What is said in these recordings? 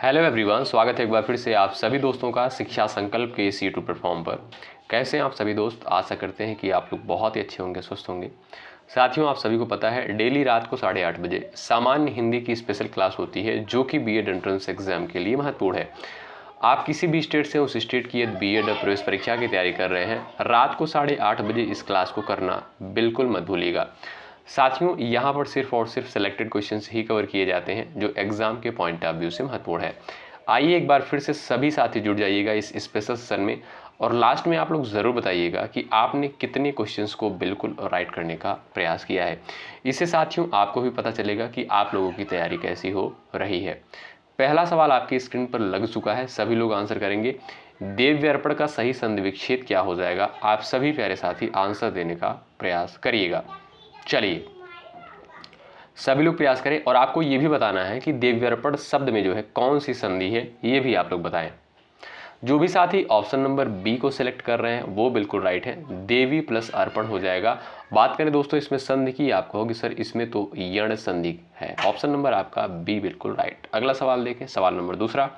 Hello everyone, स्वागत है एक बार फिर से आप सभी दोस्तों का शिक्षा संकल्प के इस यूट्यूब प्लेटफॉर्म पर। कैसे हैं आप सभी दोस्त? आशा करते हैं कि आप लोग बहुत ही अच्छे होंगे, स्वस्थ होंगे। साथियों, आप सभी को पता है डेली रात को 8:30 बजे सामान्य हिंदी की स्पेशल क्लास होती है जो कि बीएड एंट्रेंस एग्जाम के लिए महत्वपूर्ण है। आप किसी भी स्टेट से उस स्टेट की यदि बीएड प्रवेश परीक्षा की तैयारी कर रहे हैं, रात को 8:30 बजे इस क्लास को करना बिल्कुल मत भूलिएगा। साथियों, यहाँ पर सिर्फ और सिर्फ सिलेक्टेड क्वेश्चंस ही कवर किए जाते हैं जो एग्जाम के पॉइंट ऑफ व्यू से महत्वपूर्ण है। आइए एक बार फिर से सभी साथी जुड़ जाइएगा इस स्पेशल सेशन में और लास्ट में आप लोग ज़रूर बताइएगा कि आपने कितने क्वेश्चंस को बिल्कुल राइट करने का प्रयास किया है। इससे साथियों आपको भी पता चलेगा कि आप लोगों की तैयारी कैसी हो रही है। पहला सवाल आपकी स्क्रीन पर लग चुका है, सभी लोग आंसर करेंगे। देव्य अर्पण का सही संधि विच्छेद क्या हो जाएगा? आप सभी प्यारे साथी आंसर देने का प्रयास करिएगा। चलिए सभी लोग प्रयास करें और आपको ये भी बताना है कि देव्यर्पण शब्द में जो है कौन सी संधि है, ये भी आप लोग बताएं। जो भी साथी ऑप्शन नंबर बी को सिलेक्ट कर रहे हैं वो बिल्कुल राइट है, देवी प्लस अर्पण हो जाएगा। बात करें दोस्तों इसमें संधि की, आप कहोगे सर इसमें तो यण संधि है। ऑप्शन नंबर आपका बी बिल्कुल राइट। अगला सवाल देखें, सवाल नंबर दूसरा।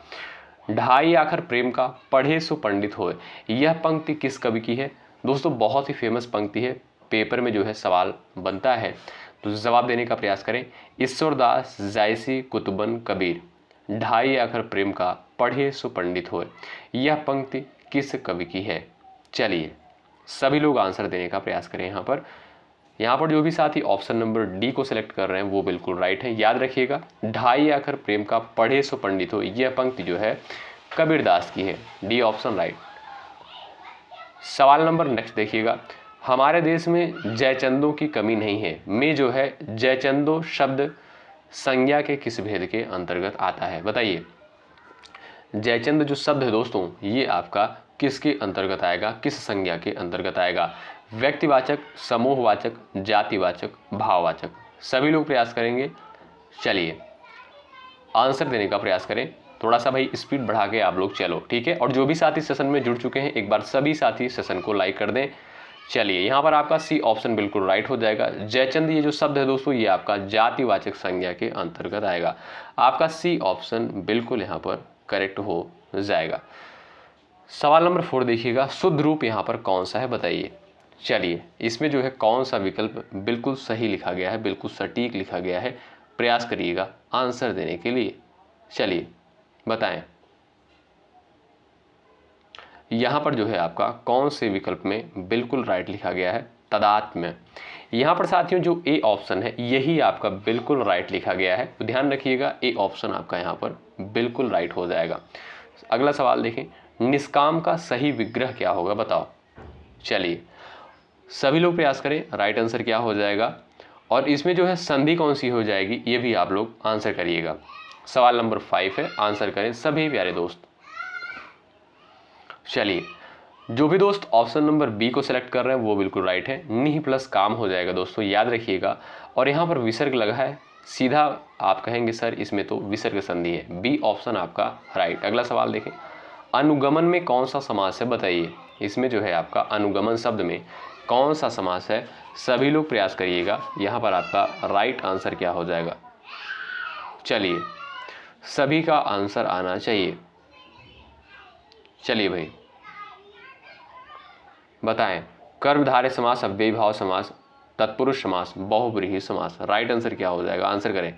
ढाई आखर प्रेम का पढ़े सो पंडित होए, यह पंक्ति किस कवि की है? दोस्तों बहुत ही फेमस पंक्ति है, पेपर में जो है सवाल बनता है, तो जवाब देने का प्रयास करें। ईश्वरदास जायसी कुतुबन कबीर, ढाई आखर प्रेम का पढ़े सो पंडित होए, यह पंक्ति किस कवि की है? चलिए सभी लोग आंसर देने का प्रयास करें। यहाँ पर जो भी साथी ऑप्शन नंबर डी को सिलेक्ट कर रहे हैं वो बिल्कुल राइट है। याद रखिएगा, ढाई आखर प्रेम का पढ़े सो पंडित हो, यह पंक्ति जो है कबीरदास की है। D option right. सवाल नंबर नेक्स्ट देखिएगा। हमारे देश में जयचंदों की कमी नहीं है में जो है जयचंदो शब्द संज्ञा के किस भेद के अंतर्गत आता है? बताइए, जयचंद जो शब्द है दोस्तों ये आपका किसके अंतर्गत आएगा, किस संज्ञा के अंतर्गत आएगा? व्यक्तिवाचक, समूहवाचक, जातिवाचक, भाववाचक? सभी लोग प्रयास करेंगे। चलिए आंसर देने का प्रयास करें। थोड़ा सा भाई स्पीड बढ़ा के आप लोग चलो, ठीक है। और जो भी साथी सेशन में जुड़ चुके हैं एक बार सभी साथी सेशन को लाइक कर दें। चलिए यहाँ पर आपका सी ऑप्शन बिल्कुल राइट हो जाएगा। जयचंद ये जो शब्द है दोस्तों ये आपका जातिवाचक संज्ञा के अंतर्गत आएगा। आपका सी ऑप्शन बिल्कुल यहाँ पर करेक्ट हो जाएगा। सवाल नंबर 4 देखिएगा। शुद्ध रूप यहाँ पर कौन सा है बताइए। चलिए इसमें जो है कौन सा विकल्प बिल्कुल सही लिखा गया है, बिल्कुल सटीक लिखा गया है? प्रयास करिएगा आंसर देने के लिए। चलिए बताएं यहाँ पर जो है आपका कौन से विकल्प में बिल्कुल राइट लिखा गया है? तदात्म्य। यहाँ पर साथियों जो ए ऑप्शन है यही आपका बिल्कुल राइट लिखा गया है, तो ध्यान रखिएगा ए ऑप्शन आपका यहाँ पर बिल्कुल राइट हो जाएगा। अगला सवाल देखें। निष्काम का सही विग्रह क्या होगा बताओ। चलिए सभी लोग प्रयास करें, राइट आंसर क्या हो जाएगा और इसमें जो है संधि कौन सी हो जाएगी ये भी आप लोग आंसर करिएगा। सवाल नंबर 5 है, आंसर करें सभी प्यारे दोस्त। चलिए जो भी दोस्त ऑप्शन नंबर बी को सिलेक्ट कर रहे हैं वो बिल्कुल राइट है, निह प्लस काम हो जाएगा दोस्तों, याद रखिएगा। और यहाँ पर विसर्ग लगा है, सीधा आप कहेंगे सर इसमें तो विसर्ग संधि है। बी ऑप्शन आपका राइट। अगला सवाल देखें। अनुगमन में कौन सा समास है बताइए। इसमें जो है आपका अनुगमन शब्द में कौन सा समास है? सभी लोग प्रयास करिएगा। यहाँ पर आपका राइट आंसर क्या हो जाएगा? चलिए सभी का आंसर आना चाहिए। चलिए भाई बताएं। कर्मधारय समास, अव्ययी भाव समास, तत्पुरुष समास, बहुब्रीहि समास, राइट आंसर क्या हो जाएगा? आंसर करें।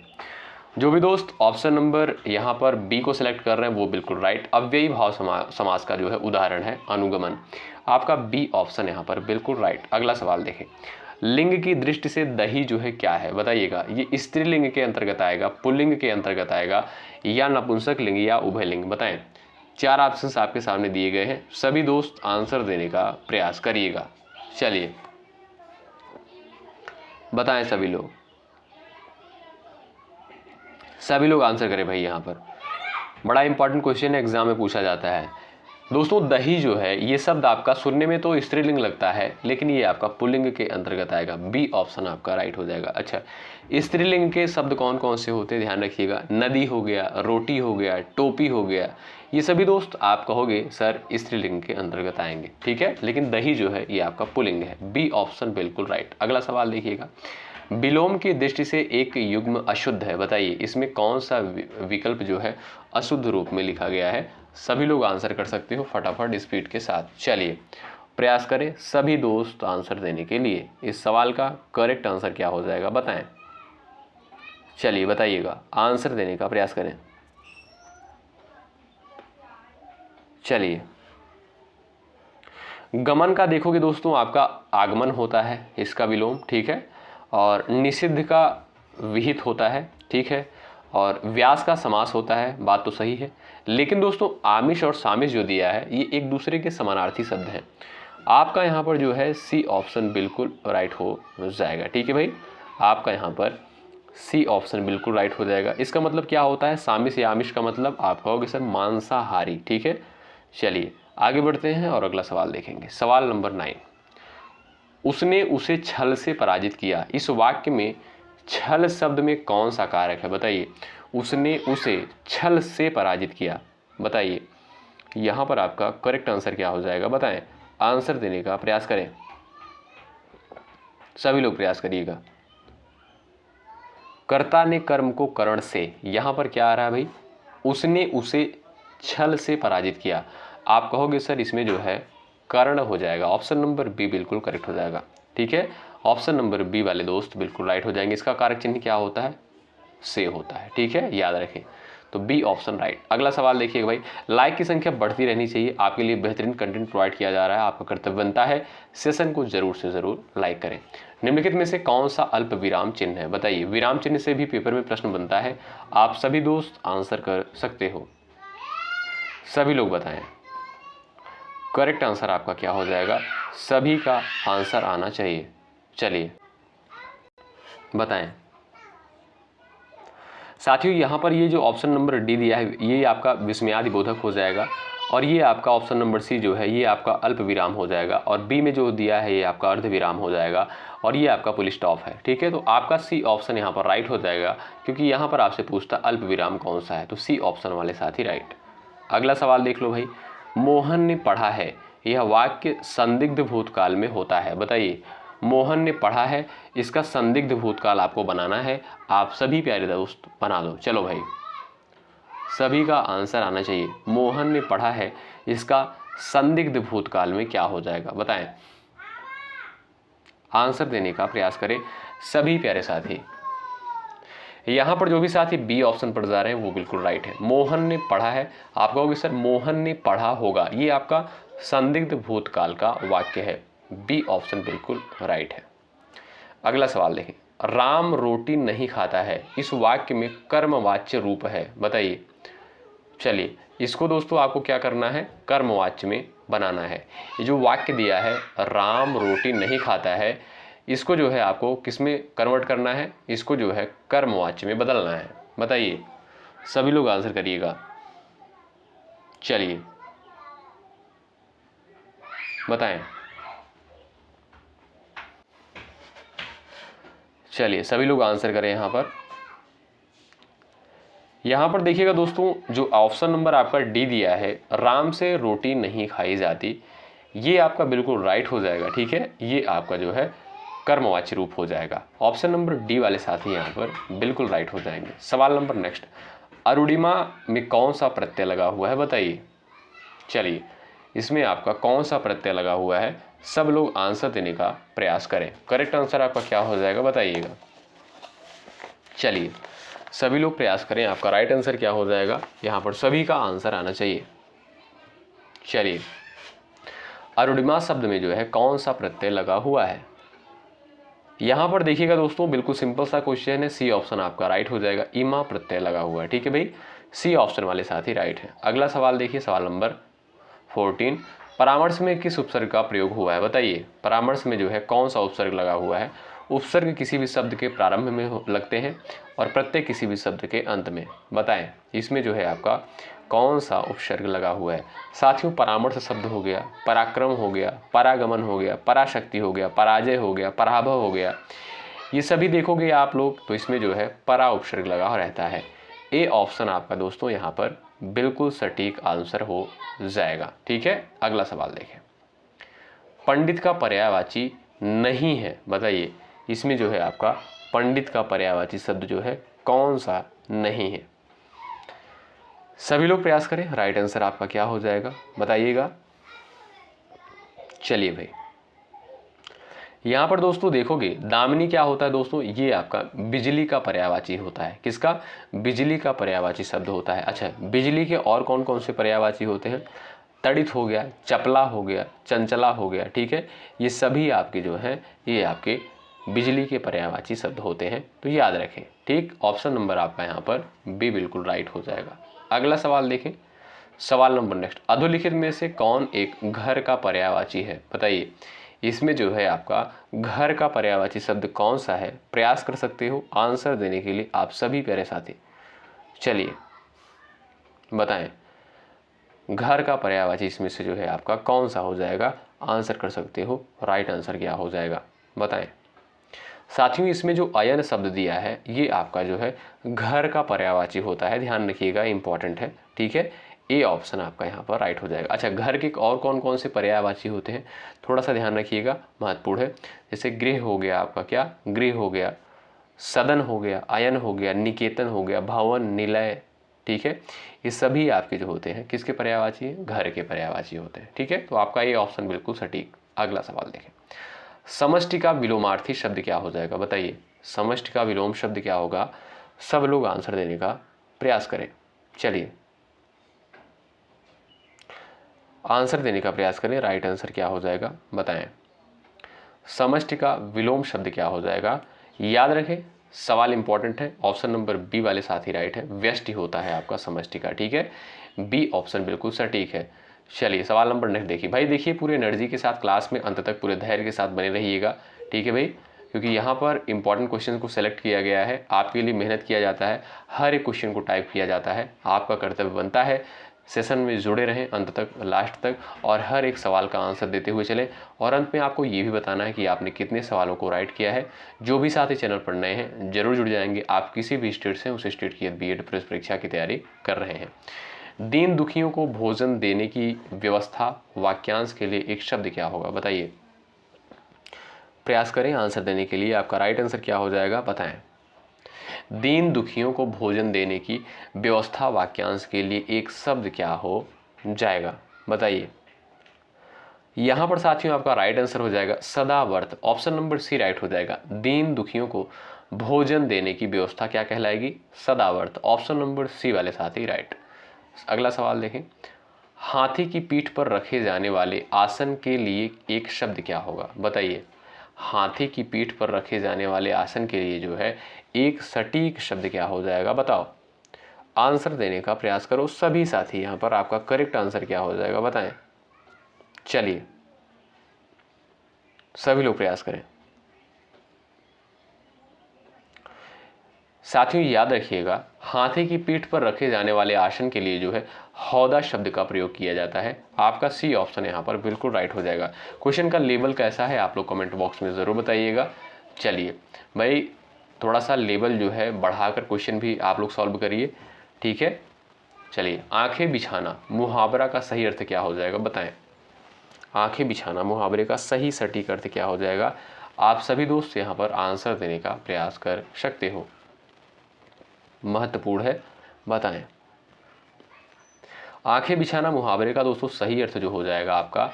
जो भी दोस्त ऑप्शन नंबर यहाँ पर बी को सिलेक्ट कर रहे हैं वो बिल्कुल राइट। अव्ययी भाव समास का जो है उदाहरण है अनुगमन। आपका बी ऑप्शन यहाँ पर बिल्कुल राइट। अगला सवाल देखें। लिंग की दृष्टि से दही जो है क्या है बताइएगा। ये स्त्रीलिंग के अंतर्गत आएगा, पुल्लिंग के अंतर्गत आएगा, या नपुंसक लिंग, या उभयलिंग? बताएं। 4 ऑप्शंस आपके सामने दिए गए हैं, सभी दोस्त आंसर देने का प्रयास करिएगा। चलिए बताएं सभी लोग, सभी लोग आंसर करें भाई। यहाँ पर बड़ा इंपॉर्टेंट क्वेश्चन है, एग्जाम में पूछा जाता है दोस्तों। दही जो है ये शब्द आपका सुनने में तो स्त्रीलिंग लगता है लेकिन ये आपका पुल्लिंग के अंतर्गत आएगा। बी ऑप्शन आपका राइट हो जाएगा। अच्छा, स्त्रीलिंग के शब्द कौन कौन से होते हैं ध्यान रखिएगा। नदी हो गया, रोटी हो गया, टोपी हो गया, ये सभी दोस्त आप कहोगे सर स्त्रीलिंग के अंतर्गत आएंगे, ठीक है। लेकिन दही जो है ये आपका पुल्लिंग है। बी ऑप्शन बिल्कुल राइट। अगला सवाल देखिएगा। विलोम की दृष्टि से एक युग्म अशुद्ध है, बताइए इसमें कौन सा विकल्प जो है अशुद्ध रूप में लिखा गया है। सभी लोग आंसर कर सकते हो फटाफट स्पीड के साथ। चलिए प्रयास करें सभी दोस्त आंसर देने के लिए। इस सवाल का करेक्ट आंसर क्या हो जाएगा बताएं। चलिए बताइएगा, आंसर देने का प्रयास करें। चलिए गमन का देखोगे दोस्तों आपका आगमन होता है इसका विलोम, ठीक है। और निषिद्ध का विहित होता है, ठीक है। और व्यास का समास होता है, बात तो सही है। लेकिन दोस्तों आमिष और सामिष जो दिया है ये एक दूसरे के समानार्थी शब्द हैं। आपका यहाँ पर जो है सी ऑप्शन बिल्कुल राइट हो जाएगा, ठीक है भाई। आपका यहाँ पर सी ऑप्शन बिल्कुल राइट हो जाएगा। इसका मतलब क्या होता है, सामिष या आमिष का मतलब आप कहोगे सर मांसाहारी, ठीक है। चलिए आगे बढ़ते हैं और अगला सवाल देखेंगे। सवाल नंबर 9, उसने उसे छल से पराजित किया। इस वाक्य में छल शब्द में कौन सा कारक है बताइए। उसने उसे छल से पराजित किया, बताइए यहाँ पर आपका करेक्ट आंसर क्या हो जाएगा बताएं। आंसर देने का प्रयास करें, सभी लोग प्रयास करिएगा। कर्ता ने कर्म को करण से, यहाँ पर क्या आ रहा है भाई, उसने उसे छल से पराजित किया। आप कहोगे सर इसमें जो है कर्ण हो जाएगा। ऑप्शन नंबर बी बिल्कुल करेक्ट हो जाएगा, ठीक है। ऑप्शन नंबर बी वाले दोस्त बिल्कुल राइट हो जाएंगे। इसका कारक चिन्ह क्या होता है, से होता है, ठीक है, याद रखें। तो बी ऑप्शन राइट। अगला सवाल देखिएगा भाई, लाइक की संख्या बढ़ती रहनी चाहिए, आपके लिए बेहतरीन कंटेंट प्रोवाइड किया जा रहा है, आपका कर्तव्य बनता है सेशन को जरूर से जरूर लाइक करें। निम्नलिखित में से कौन सा अल्प विराम चिन्ह है बताइए। विराम चिन्ह से भी पेपर में प्रश्न बनता है, आप सभी दोस्त आंसर कर सकते हो, सभी लोग बताएं। करेक्ट आंसर आपका क्या हो जाएगा, सभी का आंसर आना चाहिए। चलिए बताएं साथियों। यहाँ पर ये जो ऑप्शन नंबर डी दिया है ये आपका विस्मयादि बोधक हो जाएगा, और ये आपका ऑप्शन नंबर सी जो है ये आपका अल्प विराम हो जाएगा, और बी में जो दिया है ये आपका अर्ध विराम हो जाएगा, और ये आपका पुल स्टॉप है, ठीक है। तो आपका सी ऑप्शन यहाँ पर राइट हो जाएगा, क्योंकि यहाँ पर आपसे पूछता अल्प विराम कौन सा है, तो सी ऑप्शन वाले साथ ही राइट। अगला सवाल देख लो भाई, मोहन ने पढ़ा है, यह वाक्य संदिग्ध भूतकाल में होता है, बताइए। मोहन ने पढ़ा है, इसका संदिग्ध भूतकाल आपको बनाना है। आप सभी प्यारे दोस्त बना दो, चलो भाई सभी का आंसर आना चाहिए। मोहन ने पढ़ा है, इसका संदिग्ध भूतकाल में क्या हो जाएगा बताएं। आंसर देने का प्रयास करें सभी प्यारे साथी। यहाँ पर जो भी साथी बी ऑप्शन पर जा रहे हैं वो बिल्कुल राइट है। मोहन ने पढ़ा है, आप कहोगे सर मोहन ने पढ़ा होगा, ये आपका संदिग्ध भूतकाल का वाक्य है, बी ऑप्शन बिल्कुल राइट है। अगला सवाल देखें, राम रोटी नहीं खाता है, इस वाक्य में कर्मवाच्य रूप है, बताइए। चलिए इसको दोस्तों आपको क्या करना है, कर्मवाच्य में बनाना है। ये जो वाक्य दिया है राम रोटी नहीं खाता है, इसको जो है आपको किस में कन्वर्ट करना है, इसको जो है कर्मवाच्य में बदलना है, बताइए। सभी लोग आंसर करिएगा, चलिए बताएं। चलिए सभी लोग आंसर करें। यहाँ पर देखिएगा दोस्तों, जो ऑप्शन नंबर आपका डी दिया है राम से रोटी नहीं खाई जाती, ये आपका बिल्कुल राइट हो जाएगा, ठीक है। ये आपका जो है कर्मवाच्य रूप हो जाएगा। ऑप्शन नंबर डी वाले साथी यहाँ पर बिल्कुल राइट हो जाएंगे। सवाल नंबर नेक्स्ट, अरुणिमा में कौन सा प्रत्यय लगा हुआ है बताइए। चलिए इसमें आपका कौन सा प्रत्यय लगा हुआ है, सब लोग आंसर देने का प्रयास करें। करेक्ट आंसर आपका क्या हो जाएगा बताइएगा। चलिए सभी लोग प्रयास करें, आपका राइट आंसर क्या हो जाएगा, यहाँ पर सभी का आंसर आना चाहिए। चलिए अरुणिमा शब्द में जो है कौन सा प्रत्यय लगा हुआ है, यहाँ पर देखिएगा दोस्तों बिल्कुल सिंपल सा क्वेश्चन है, सी ऑप्शन आपका राइट हो जाएगा, इमा प्रत्यय लगा हुआ है, ठीक है भाई, सी ऑप्शन वाले साथ ही राइट है। अगला सवाल देखिए, सवाल नंबर 14, परामर्श में किस उपसर्ग का प्रयोग हुआ है बताइए। परामर्श में जो है कौन सा उपसर्ग लगा हुआ है। उपसर्ग किसी भी शब्द के प्रारंभ में लगते हैं और प्रत्यय किसी भी शब्द के अंत में, बताएं इसमें जो है आपका कौन सा उपसर्ग लगा हुआ है। साथियों परामर्श शब्द हो गया, पराक्रम हो गया, परागमन हो गया, पराशक्ति हो गया, पराजय हो गया, पराभव हो गया, ये सभी देखोगे आप लोग तो इसमें जो है परा उपसर्ग लगा रहता है। ए ऑप्शन आपका दोस्तों यहाँ पर बिल्कुल सटीक आंसर हो जाएगा, ठीक है। अगला सवाल देखें, पंडित का पर्यायवाची नहीं है, बताइए इसमें जो है आपका पंडित का पर्यायवाची शब्द जो है कौन सा नहीं है? सभी लोग प्रयास करें, राइट आंसर आपका क्या हो जाएगा बताइएगा। चलिए भाई, यहां पर दोस्तों देखोगे दामिनी क्या होता है दोस्तों, ये आपका बिजली का पर्यायवाची होता है। किसका? बिजली का पर्यायवाची शब्द होता है। अच्छा, बिजली के और कौन कौन से पर्यायवाची होते हैं? तड़ित हो गया, चपला हो गया, चंचला हो गया, ठीक है, ये सभी आपके जो है ये आपके बिजली के पर्यायवाची शब्द होते हैं, तो याद रखें। ठीक, ऑप्शन नंबर आपका यहाँ पर बी बिल्कुल राइट हो जाएगा। अगला सवाल देखें, सवाल नंबर नेक्स्ट, अधोलिखित में से कौन एक घर का पर्यायवाची है? बताइए, इसमें जो है आपका घर का पर्यायवाची शब्द कौन सा है? प्रयास कर सकते हो आंसर देने के लिए आप सभी प्यारे साथी। चलिए बताएं, घर का पर्यायवाची इसमें से जो है आपका कौन सा हो जाएगा? आंसर कर सकते हो, राइट आंसर क्या हो जाएगा बताएं। साथियों, इसमें जो अयन शब्द दिया है ये आपका जो है घर का पर्यायवाची होता है, ध्यान रखिएगा, इंपॉर्टेंट है, ठीक है। ए ऑप्शन आपका यहाँ पर राइट हो जाएगा। अच्छा, घर के और कौन कौन से पर्यायवाची होते हैं थोड़ा सा ध्यान रखिएगा, महत्वपूर्ण है। जैसे गृह हो गया आपका, क्या गृह हो गया, सदन हो गया, अयन हो गया, निकेतन हो गया, भवन, निलय, ठीक है, ये सभी आपके जो होते हैं किसके पर्यायवाची हैं? घर के पर्यायवाची होते हैं, ठीक है। तो आपका ये ऑप्शन बिल्कुल सटीक। अगला सवाल देखें, समष्टि का विलोमार्थी शब्द क्या हो जाएगा बताइए। समष्टि का विलोम शब्द क्या होगा? सब लोग आंसर देने का प्रयास करें। चलिए आंसर देने का प्रयास करें, राइट आंसर क्या हो जाएगा बताएं। समष्टि का विलोम शब्द क्या हो जाएगा? याद रखें, सवाल इंपॉर्टेंट है, ऑप्शन नंबर बी वाले साथी राइट है, व्यष्टि होता है आपका समष्टि का, ठीक है, बी ऑप्शन बिल्कुल सटीक है। चलिए सवाल नंबर नेक्स्ट देखिए भाई, देखिए पूरे एनर्जी के साथ क्लास में अंत तक पूरे धैर्य के साथ बने रहिएगा, ठीक है भाई, क्योंकि यहाँ पर इंपॉर्टेंट क्वेश्चन को सेलेक्ट किया गया है, आपके लिए मेहनत किया जाता है, हर एक क्वेश्चन को टाइप किया जाता है, आपका कर्तव्य बनता है सेशन में जुड़े रहें अंत तक, लास्ट तक, और हर एक सवाल का आंसर देते हुए चलें। और अंत में आपको ये भी बताना है कि आपने कितने सवालों को राइट किया है। जो भी साथी चैनल पर नए हैं जरूर जुड़ जाएंगे, आप किसी भी स्टेट से उस स्टेट की बीएड प्रेस परीक्षा की तैयारी कर रहे हैं। दीन दुखियों को भोजन देने की व्यवस्था वाक्यांश के लिए एक शब्द क्या होगा बताइए। प्रयास करें आंसर देने के लिए, आपका राइट आंसर क्या हो जाएगा बताएं। दीन दुखियों को भोजन देने की व्यवस्था वाक्यांश के लिए एक शब्द क्या हो जाएगा बताइए। यहां पर साथियों आपका राइट आंसर हो जाएगा सदावर्त, ऑप्शन नंबर सी राइट हो जाएगा। दीन दुखियों को भोजन देने की व्यवस्था क्या कहलाएगी? सदावर्त, ऑप्शन नंबर सी वाले साथी राइट। अगला सवाल देखें, हाथी की पीठ पर रखे जाने वाले आसन के लिए एक शब्द क्या होगा बताइए। हाथी की पीठ पर रखे जाने वाले आसन के लिए जो है एक सटीक शब्द क्या हो जाएगा बताओ। आंसर देने का प्रयास करो सभी साथी, यहां पर आपका करेक्ट आंसर क्या हो जाएगा बताएं। चलिए सभी लोग प्रयास करें। साथियों याद रखिएगा, हाथी की पीठ पर रखे जाने वाले आसन के लिए जो है हौदा शब्द का प्रयोग किया जाता है। आपका सी ऑप्शन यहाँ पर बिल्कुल राइट हो जाएगा। क्वेश्चन का लेवल कैसा है आप लोग कमेंट बॉक्स में ज़रूर बताइएगा। चलिए भाई, थोड़ा सा लेवल जो है बढ़ाकर क्वेश्चन भी आप लोग सॉल्व करिए, ठीक है। चलिए, आंखें बिछाना मुहावरा का सही अर्थ क्या हो जाएगा बताएं। आंखें बिछाना मुहावरे का सही सटीक अर्थ क्या हो जाएगा? आप सभी दोस्त यहाँ पर आंसर देने का प्रयास कर सकते हो, महत्वपूर्ण है, बताएं। आंखें बिछाना मुहावरे का दोस्तों सही अर्थ जो हो जाएगा आपका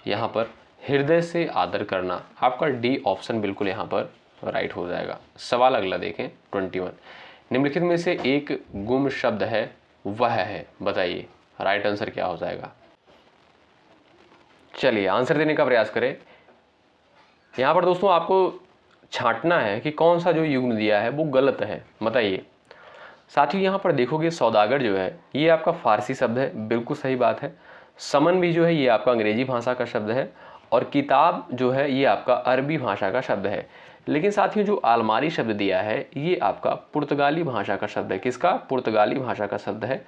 यहाँ पर हृदय से आदर करना, आपका डी ऑप्शन बिल्कुल यहाँ पर राइट हो जाएगा। सवाल अगला देखें 21, निम्नलिखित में से एक गुम शब्द है वह है बताइए, राइट आंसर क्या हो जाएगा। चलिए आंसर देने का प्रयास करें। यहाँ पर दोस्तों आपको छांटना है कि कौन सा जो युग्म दिया है वो गलत है बताइए। साथियों यहाँ पर देखोगे सौदागर जो है ये आपका फारसी शब्द है, बिल्कुल सही बात है। समन भी जो है ये आपका अंग्रेजी भाषा का शब्द है, और किताब जो है ये आपका अरबी भाषा का शब्द है। लेकिन साथियों जो आलमारी शब्द दिया है ये आपका पुर्तगाली भाषा का शब्द है। किसका? पुर्तगाली भाषा का शब्द है।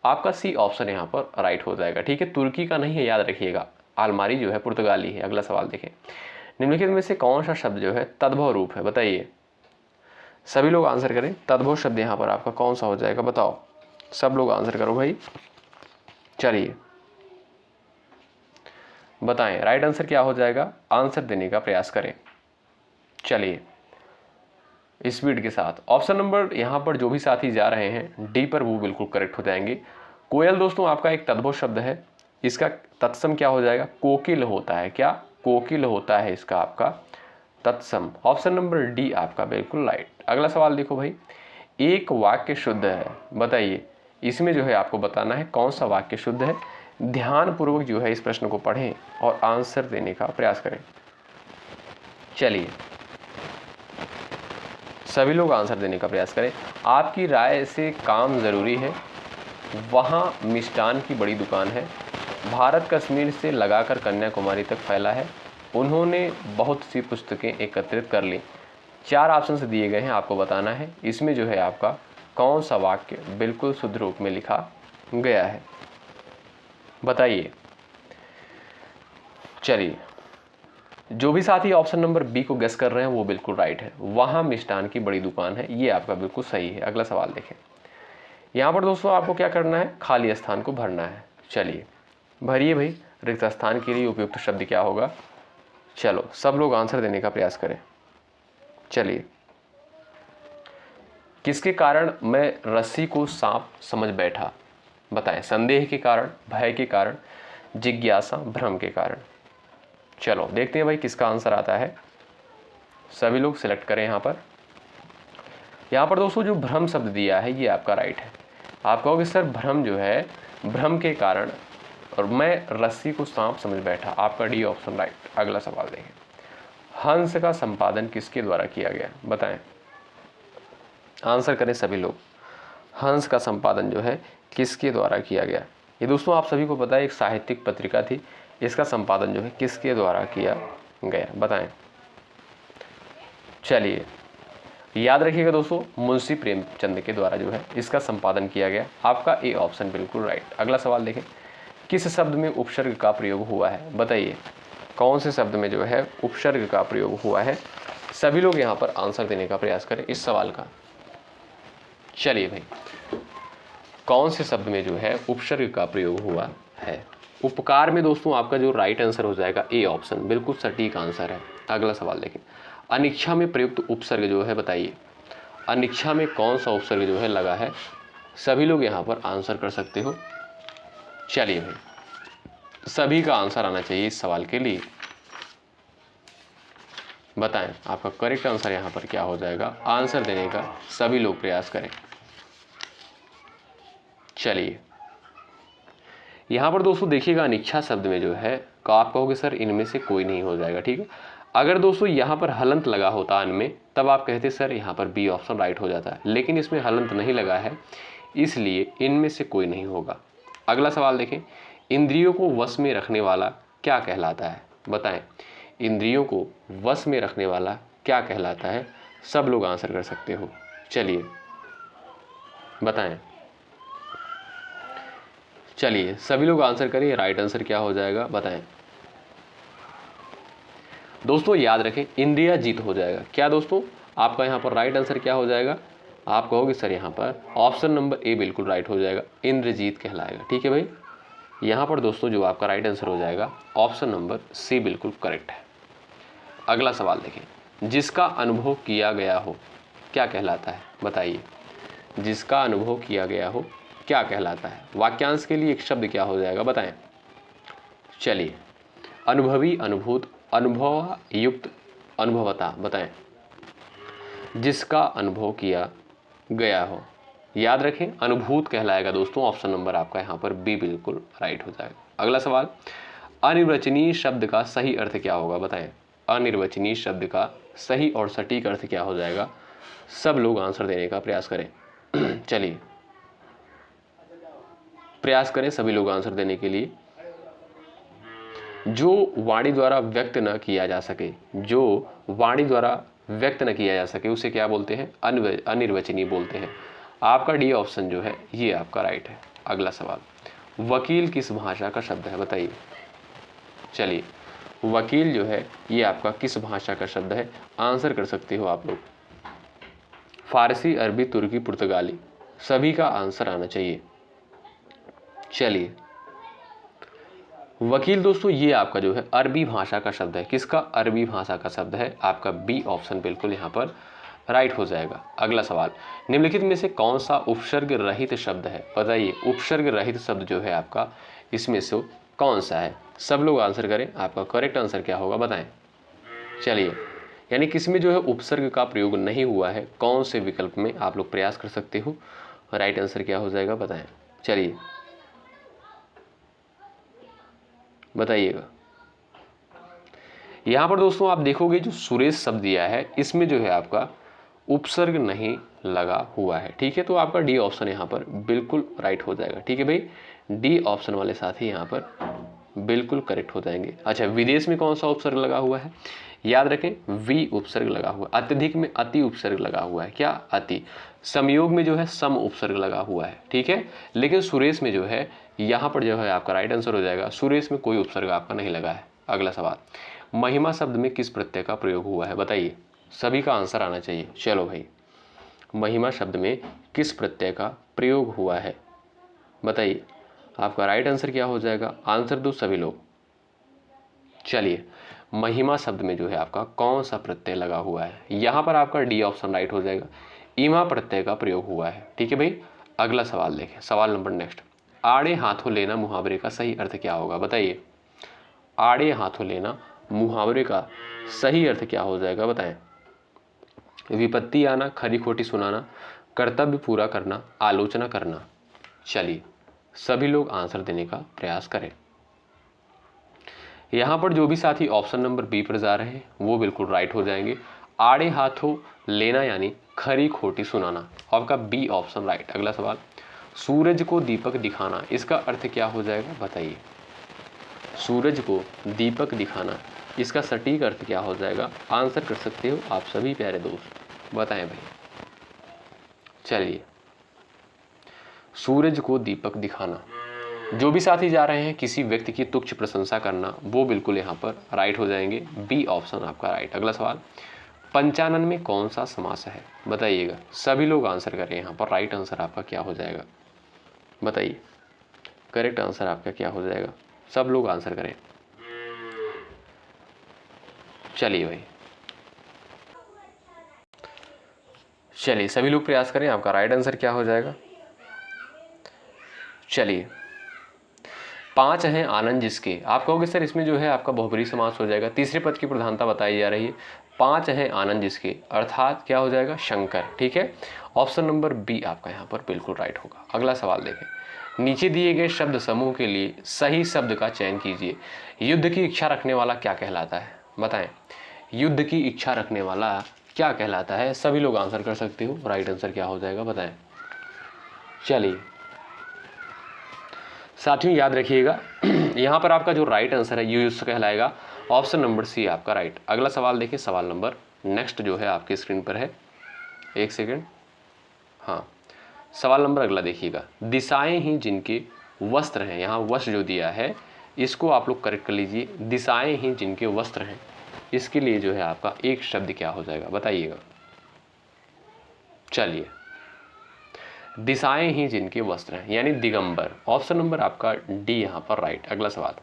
आपका सी ऑप्शन यहाँ पर राइट हो जाएगा, ठीक है, तुर्की का नहीं है, याद रखिएगा, आलमारी जो है पुर्तगाली है। अगला सवाल देखें, निम्नलिखित में से कौन सा शब्द जो है तद्भव रूप है बताइए। सभी लोग आंसर करें, तद्भव शब्द यहाँ पर आपका कौन सा हो जाएगा बताओ। सब लोग आंसर करो भाई, चलिए बताएं राइट आंसर क्या हो जाएगा, आंसर देने का प्रयास करें। चलिए स्पीड के साथ। ऑप्शन नंबर यहाँ पर जो भी साथी जा रहे हैं डी पर, वो बिल्कुल करेक्ट हो जाएंगे। कोयल दोस्तों आपका एक तद्भव शब्द है, इसका तत्सम क्या हो जाएगा? कोकिल होता है। क्या? कोकिल होता है इसका आपका तत्सम। ऑप्शन नंबर डी आपका बिल्कुल राइट। अगला सवाल देखो भाई, एक वाक्य शुद्ध है, बताइए इसमें जो है आपको बताना है कौन सा वाक्य शुद्ध है। ध्यानपूर्वक जो है इस प्रश्न को पढ़ें और आंसर देने का प्रयास करें। चलिए सभी लोग आंसर देने का प्रयास करें। आपकी राय से काम ज़रूरी है, वहाँ मिष्ठान की बड़ी दुकान है, भारत कश्मीर से लगाकर कन्याकुमारी तक फैला है, उन्होंने बहुत सी पुस्तकें एकत्रित कर ली। 4 ऑप्शन से दिए गए हैं, आपको बताना है इसमें जो है आपका कौन सा वाक्य बिल्कुल शुद्ध रूप में लिखा गया है, बताइए। चलिए जो भी साथी ऑप्शन नंबर बी को गेस कर रहे हैं वो बिल्कुल राइट है, वहाँ मिष्ठान की बड़ी दुकान है, ये आपका बिल्कुल सही है। अगला सवाल देखें। यहाँ पर दोस्तों आपको क्या करना है? खाली स्थान को भरना है। चलिए भरिए भाई, रिक्त स्थान के लिए उपयुक्त शब्द क्या होगा? चलो सब लोग आंसर देने का प्रयास करें। चलिए, किसके कारण मैं रस्सी को सांप समझ बैठा? बताएं। संदेह के कारण, भय के कारण, जिज्ञासा, भ्रम के कारण। चलो देखते हैं भाई किसका आंसर आता है। सभी लोग सिलेक्ट करें यहाँ पर दोस्तों जो भ्रम शब्द दिया है ये आपका राइट है। आप कहोगे सर भ्रम जो है, भ्रम के कारण और मैं रस्सी को सांप समझ बैठा, आपका डी ऑप्शन राइट। अगला सवाल देखें। हंस का संपादन किसके द्वारा किया गया? बताएं, आंसर करें सभी लोग। हंस का संपादन जो है किसके द्वारा किया गया? ये दोस्तों आप सभी को पता है एक साहित्यिक पत्रिका थी, इसका संपादन जो है किसके द्वारा किया गया? बताएं। चलिए याद रखिएगा दोस्तों, मुंशी प्रेमचंद के द्वारा जो है इसका संपादन किया गया। आपका ए ऑप्शन बिल्कुल राइट। अगला सवाल देखें। किस शब्द में उपसर्ग का प्रयोग हुआ है? बताइए कौन से शब्द में जो है उपसर्ग का प्रयोग हुआ है? सभी लोग यहाँ पर आंसर देने का प्रयास करें इस सवाल का। चलिए भाई, कौन से शब्द में जो है उपसर्ग का प्रयोग हुआ है? उपकार में दोस्तों आपका जो राइट आंसर हो जाएगा ए ऑप्शन, बिल्कुल सटीक आंसर है। अगला सवाल देखें। अनिच्छा में प्रयुक्त उपसर्ग जो है, बताइए अनिच्छा में कौन सा उपसर्ग जो है लगा है? सभी लोग यहाँ पर आंसर कर सकते हो। चलिए भाई, सभी का आंसर आना चाहिए इस सवाल के लिए। बताएं आपका करेक्ट आंसर यहाँ पर क्या हो जाएगा? आंसर देने का सभी लोग प्रयास करें। चलिए यहाँ पर दोस्तों देखिएगा, अनिच्छा शब्द में जो है आप कहोगे सर इनमें से कोई नहीं हो जाएगा, ठीक है। अगर दोस्तों यहाँ पर हलंत लगा होता अन में, तब आप कहते सर यहाँ पर बी ऑप्शन राइट हो जाता है, लेकिन इसमें हलंत नहीं लगा है, इसलिए इनमें से कोई नहीं होगा। अगला सवाल देखें। इंद्रियों को वश में रखने वाला क्या कहलाता है? बताएं, इंद्रियों को वश में रखने वाला क्या कहलाता है? सब लोग आंसर कर सकते हो। चलिए बताएं। चलिए सभी लोग आंसर करिए, राइट आंसर क्या हो जाएगा बताएं। दोस्तों याद रखें, इंद्रिया जीत हो जाएगा। क्या दोस्तों आपका यहाँ पर राइट आंसर क्या हो जाएगा? आप कहोगे सर यहाँ पर ऑप्शन नंबर ए बिल्कुल राइट हो जाएगा, इंद्रजीत कहलाएगा, ठीक है भाई। यहाँ पर दोस्तों जो आपका राइट आंसर हो जाएगा ऑप्शन नंबर सी बिल्कुल करेक्ट है। अगला सवाल देखें। जिसका अनुभव किया गया हो क्या कहलाता है? बताइए, जिसका अनुभव किया गया हो क्या कहलाता है? वाक्यांश के लिए एक शब्द क्या हो जाएगा? बताएं। चलिए, अनुभवी, अनुभूत, अनुभव युक्त, अनुभवता। बताएं, जिसका अनुभव किया गया हो। याद रखें अनुभूत कहलाएगा दोस्तों, ऑप्शन नंबर आपका यहाँ पर बी बिल्कुल राइट हो जाएगा। अगला सवाल। अनिर्वचनीय शब्द का सही अर्थ क्या होगा? बताएं, अनिर्वचनीय शब्द का सही और सटीक अर्थ क्या हो जाएगा? सब लोग आंसर देने का प्रयास करें। चलिए प्रयास करें सभी लोग आंसर देने के लिए। जो वाणी द्वारा व्यक्त न किया जा सके, जो वाणी द्वारा व्यक्त न किया जा सके उसे क्या बोलते हैं? अनिर्वचनीय बोलते हैं। आपका डी ऑप्शन जो है ये आपका राइट है। अगला सवाल। वकील किस भाषा का शब्द है? बताइए। चलिए, वकील जो है ये आपका किस भाषा का शब्द है? आंसर कर सकते हो आप लोग। फारसी, अरबी, तुर्की, पुर्तगाली, सभी का आंसर आना चाहिए। चलिए, वकील दोस्तों ये आपका जो है अरबी भाषा का शब्द है। किसका? अरबी भाषा का शब्द है। आपका बी ऑप्शन बिल्कुल यहाँ पर राइट हो जाएगा। अगला सवाल, निम्नलिखित में से कौन सा उपसर्ग रहित शब्द है? बताइए, उपसर्ग रहित शब्द जो है आपका इसमें से कौन सा है? सब लोग आंसर करें, आपका करेक्ट आंसर क्या होगा बताएं। चलिए, यानी किसमें जो है उपसर्ग का प्रयोग नहीं हुआ है, कौन से विकल्प में आप लोग प्रयास कर सकते हो? राइट आंसर क्या हो जाएगा बताएं। चलिए बताइएगा। यहाँ पर दोस्तों आप देखोगे जो सुरेश शब्द दिया है इसमें जो है आपका उपसर्ग नहीं लगा हुआ है। ठीक है, तो आपका डी ऑप्शन यहाँ पर बिल्कुल राइट हो जाएगा। ठीक है भाई, डी ऑप्शन वाले साथी यहाँ पर बिल्कुल करेक्ट हो जाएंगे। अच्छा, विदेश में कौन सा उपसर्ग लगा हुआ है? याद रखें, वी उपसर्ग लगा हुआ है। अत्यधिक में अति उपसर्ग लगा हुआ है। क्या? अति। समयोग में जो है सम उपसर्ग लगा हुआ है। ठीक है, लेकिन सुरेश में जो है यहाँ पर जो है आपका राइट आंसर हो जाएगा, सुरेश में कोई उपसर्ग आपका नहीं लगा है। अगला सवाल, महिमा शब्द में किस प्रत्यय का प्रयोग हुआ है? बताइए, सभी का आंसर आना चाहिए। चलो भाई, महिमा शब्द में किस प्रत्यय का प्रयोग हुआ है? बताइए, आपका राइट आंसर क्या हो जाएगा? आंसर दो सभी लोग। चलिए, महिमा शब्द में जो है आपका कौन सा प्रत्यय लगा हुआ है? यहां पर आपका डी ऑप्शन राइट हो जाएगा, ईमा प्रत्यय का प्रयोग हुआ है। ठीक है भाई, अगला सवाल देखें, सवाल नंबर नेक्स्ट, आड़े हाथों लेना मुहावरे का सही अर्थ क्या होगा? बताइए, आड़े हाथों लेना मुहावरे का सही अर्थ क्या हो जाएगा बताएं। विपत्ति आना, खरी खोटी सुनाना, कर्तव्य पूरा करना, आलोचना करना। चलिए, सभी लोग आंसर देने का प्रयास करें। यहां पर जो भी साथी ऑप्शन नंबर बी पर जा रहे हैं वो बिल्कुल राइट हो जाएंगे। आड़े हाथों लेना यानी खरी खोटी सुनाना, आपका बी ऑप्शन राइट। अगला सवाल, सूरज को दीपक दिखाना, इसका अर्थ क्या हो जाएगा बताइए। सूरज को दीपक दिखाना, इसका सटीक अर्थ क्या हो जाएगा? आंसर कर सकते हो आप सभी प्यारे दोस्त, बताएं भाई। चलिए, सूरज को दीपक दिखाना, जो भी साथी जा रहे हैं किसी व्यक्ति की तुच्छ प्रशंसा करना, वो बिल्कुल यहाँ पर राइट हो जाएंगे, बी ऑप्शन आपका राइट। अगला सवाल, पंचानन में कौन सा समास है? बताइएगा, सभी लोग आंसर करें। यहाँ पर राइट आंसर आपका क्या हो जाएगा बताइए, करेक्ट आंसर आपका क्या हो जाएगा? सब लोग आंसर करें। चलिए भाई, चलिए सभी लोग प्रयास करें, आपका राइट आंसर क्या हो जाएगा। चलिए, 5 हैं आनंद जिसके, आप कहोगे सर इसमें जो है आपका बहुब्रीहि समास हो जाएगा, तीसरे पद की प्रधानता बताई जा रही है। 5 हैं आनंद जिसके अर्थात क्या हो जाएगा? शंकर। ठीक है, ऑप्शन नंबर बी आपका यहाँ पर बिल्कुल राइट होगा। अगला सवाल देखें, नीचे दिए गए शब्द समूह के लिए सही शब्द का चयन कीजिए। युद्ध की इच्छा रखने वाला क्या कहलाता है? बताएं, युद्ध की इच्छा रखने वाला क्या कहलाता है? सभी लोग आंसर कर सकते हो, राइट आंसर क्या हो जाएगा बताएं। चलिए साथियों, याद रखिएगा यहाँ पर आपका जो राइट आंसर है युयुत्सु कहलाएगा, ऑप्शन नंबर सी आपका राइट। अगला सवाल देखिए, सवाल नंबर नेक्स्ट जो है आपके स्क्रीन पर है, एक सेकेंड, हाँ सवाल नंबर अगला देखिएगा, दिशाएं ही जिनके वस्त्र हैं, यहाँ वस्त्र जो दिया है इसको आप लोग करेक्ट कर लीजिए, दिशाएं ही जिनके वस्त्र हैं, इसके लिए जो है आपका एक शब्द क्या हो जाएगा बताइएगा। चलिए, दिशाएं ही जिनके वस्त्र हैं यानी दिगंबर, ऑप्शन नंबर आपका डी यहाँ पर राइट। अगला सवाल,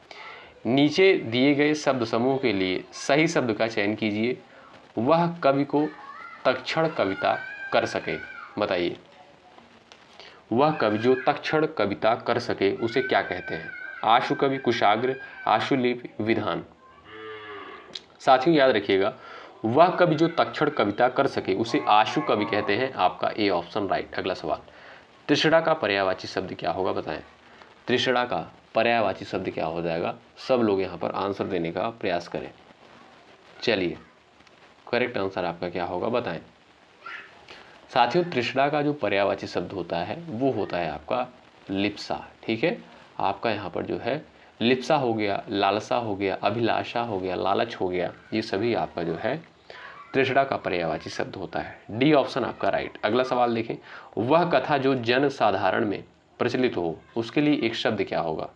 नीचे दिए गए शब्द समूह के लिए सही शब्द का चयन कीजिए, वह कवि को तक्षण कविता कर सके। बताइए, वह कवि जो तक्षण कविता कर सके उसे क्या कहते हैं? आशु कवि, कुशाग्र, आशुलिपि, विधान। साथियों याद रखिएगा, वह कवि जो तक्षण कविता कर सके उसे आशु कवि कहते हैं, आपका ए ऑप्शन राइट। अगला सवाल, तृष्णा का पर्यायवाची शब्द क्या होगा बताएं। तृष्णा का पर्यायवाची शब्द क्या हो जाएगा? सब लोग यहाँ पर आंसर देने का प्रयास करें। चलिए, करेक्ट आंसर आपका क्या होगा बताएं। साथियों, तृष्णा का जो पर्यायवाची शब्द होता है वो होता है आपका लिप्सा। ठीक है, आपका यहाँ पर जो है लिप्सा हो गया, लालसा हो गया, अभिलाषा हो गया, लालच हो गया, ये सभी आपका जो है तृष्णा का पर्यायवाची शब्द होता है। डी ऑप्शन आपका राइट। अगला सवाल देखें, वह कथा जो जन साधारण में प्रचलित हो उसके लिए एक शब्द क्या होगा?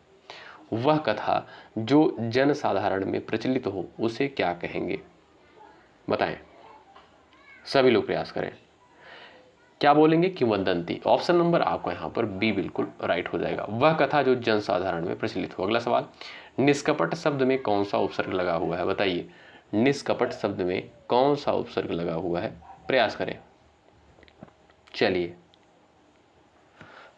वह कथा जो जन साधारण में प्रचलित हो उसे क्या कहेंगे बताएं, सभी लोग प्रयास करें। क्या बोलेंगे? किंवदंती। ऑप्शन नंबर आपका यहाँ पर बी बिल्कुल राइट हो जाएगा, वह कथा जो जन साधारण में प्रचलित हो। अगला सवाल, निष्कपट शब्द में कौन सा उपसर्ग लगा हुआ है? बताइए, निष्कपट शब्द में कौन सा उपसर्ग लगा हुआ है? प्रयास करें। चलिए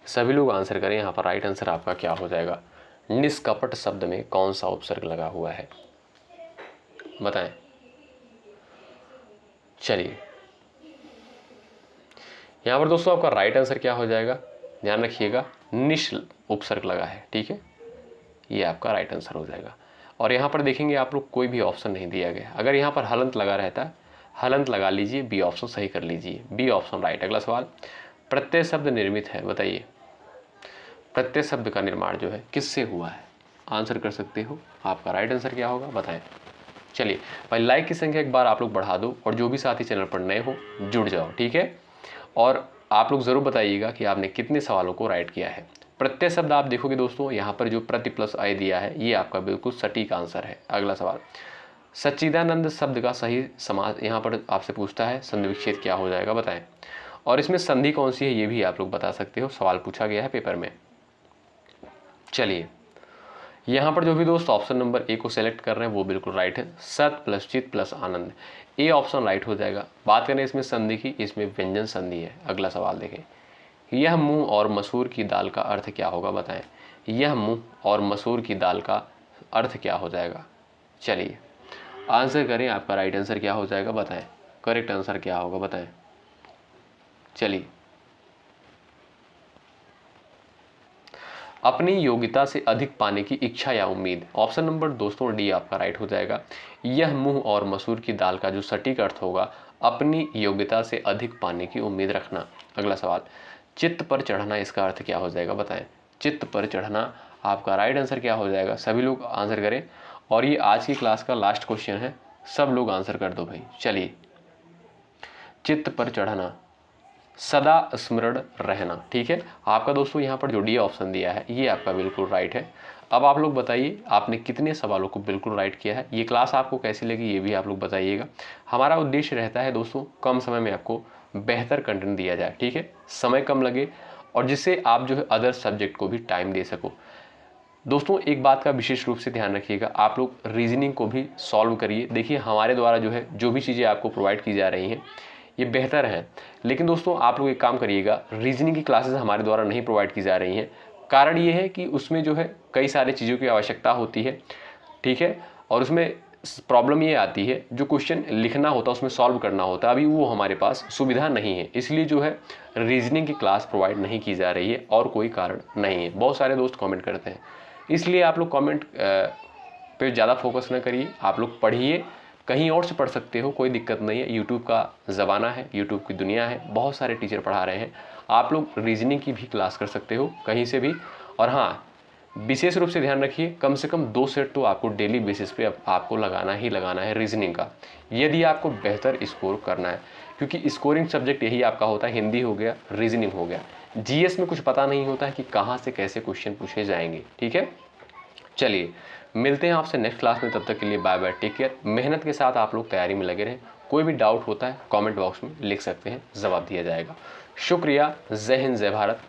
सभी लोग आंसर करें। यहाँ पर राइट आंसर आपका क्या हो जाएगा? निष्कपट शब्द में कौन सा उपसर्ग लगा हुआ है, बताएं। चलिए यहाँ पर दोस्तों आपका राइट आंसर क्या हो जाएगा? ध्यान रखिएगा, निश उपसर्ग लगा है, ठीक है, ये आपका राइट आंसर हो जाएगा। और यहाँ पर देखेंगे आप लोग कोई भी ऑप्शन नहीं दिया गया। अगर यहाँ पर हलंत लगा रहता, हलंत लगा लीजिए, बी ऑप्शन सही कर लीजिए, बी ऑप्शन राइट। अगला सवाल, प्रत्यय शब्द निर्मित है, बताइए प्रत्यय शब्द का निर्माण जो है किससे हुआ है? आंसर कर सकते हो। आपका राइट आंसर क्या होगा, बताएं। चलिए भाई लाइक की संख्या एक बार आप लोग बढ़ा दो, और जो भी साथी चैनल पर नए हो जुड़ जाओ, ठीक है। और आप लोग ज़रूर बताइएगा कि आपने कितने सवालों को राइट किया है। प्रत्यय शब्द आप देखोगे दोस्तों, यहाँ पर जो प्रति प्लस आय दिया है ये आपका बिल्कुल सटीक आंसर है। अगला सवाल, सच्चिदानंद शब्द का सही समास यहाँ पर आपसे पूछता है, संधि विच्छेद क्या हो जाएगा, बताएं। और इसमें संधि कौन सी है ये भी आप लोग बता सकते हो, सवाल पूछा गया है पेपर में। चलिए यहाँ पर जो भी दोस्त ऑप्शन नंबर ए को सेलेक्ट कर रहे हैं वो बिल्कुल राइट है, सत प्लस चित plus Anand, A option right हो जाएगा। बात करें इसमें संधि की, इसमें व्यंजन संधि है। अगला सवाल देखें, यह मूंग और मसूर की दाल का अर्थ क्या होगा, बताएं। यह मूंग और मसूर की दाल का अर्थ क्या हो जाएगा? चलिए आंसर करें, आपका राइट आंसर क्या हो जाएगा, बताएं। करेक्ट आंसर क्या होगा, बताएं। चलिए अपनी योग्यता से अधिक पाने की इच्छा या उम्मीद, ऑप्शन नंबर दोस्तों डी आपका राइट हो जाएगा। यह मूंग और मसूर की दाल का जो सटीक अर्थ होगा, अपनी योग्यता से अधिक पाने की उम्मीद रखना। अगला सवाल, चित्त पर चढ़ना, इसका अर्थ क्या हो जाएगा, बताएं। चित्त पर चढ़ना, आपका राइट आंसर क्या हो जाएगा? सभी लोग आंसर करें, और ये आज की क्लास का लास्ट क्वेश्चन है, सब लोग आंसर कर दो भाई। चलिए चित्त पर चढ़ना, सदा स्मरण रहना, ठीक है। आपका दोस्तों यहाँ पर जो डी ऑप्शन दिया है ये आपका बिल्कुल राइट है। अब आप लोग बताइए आपने कितने सवालों को बिल्कुल राइट किया है। ये क्लास आपको कैसी लगी ये भी आप लोग बताइएगा। हमारा उद्देश्य रहता है दोस्तों कम समय में आपको बेहतर कंटेंट दिया जाए, ठीक है, समय कम लगे और जिससे आप जो है अदर सब्जेक्ट को भी टाइम दे सको। दोस्तों एक बात का विशेष रूप से ध्यान रखिएगा, आप लोग रीजनिंग को भी सॉल्व करिए। देखिए हमारे द्वारा जो है जो भी चीज़ें आपको प्रोवाइड की जा रही हैं ये बेहतर है, लेकिन दोस्तों आप लोग एक काम करिएगा, रीजनिंग की क्लासेस हमारे द्वारा नहीं प्रोवाइड की जा रही हैं। कारण ये है कि उसमें जो है कई सारी चीज़ों की आवश्यकता होती है, ठीक है, और उसमें प्रॉब्लम ये आती है जो क्वेश्चन लिखना होता है उसमें सॉल्व करना होता है, अभी वो हमारे पास सुविधा नहीं है, इसलिए जो है रीजनिंग की क्लास प्रोवाइड नहीं की जा रही है, और कोई कारण नहीं है। बहुत सारे दोस्त कमेंट करते हैं, इसलिए आप लोग कमेंट पे ज़्यादा फोकस न करिए, आप लोग पढ़िए, कहीं और से पढ़ सकते हो, कोई दिक्कत नहीं है। यूट्यूब का ज़माना है, यूट्यूब की दुनिया है, बहुत सारे टीचर पढ़ा रहे हैं, आप लोग रीजनिंग की भी क्लास कर सकते हो कहीं से भी। और हाँ, विशेष रूप से ध्यान रखिए, कम से कम 2 सेट तो आपको डेली बेसिस पे आपको लगाना ही लगाना है रीजनिंग का, यदि आपको बेहतर स्कोर करना है, क्योंकि स्कोरिंग सब्जेक्ट यही आपका होता है, हिंदी हो गया, रीजनिंग हो गया। जीएस में कुछ पता नहीं होता है कि कहाँ से कैसे क्वेश्चन पूछे जाएंगे, ठीक है। चलिए मिलते हैं आपसे नेक्स्ट क्लास में, तब तक के लिए बाय बाय, टेक केयर। मेहनत के साथ आप लोग तैयारी में लगे रहें, कोई भी डाउट होता है कमेंट बॉक्स में लिख सकते हैं, जवाब दिया जाएगा। शुक्रिया, जय हिंद, जय भारत,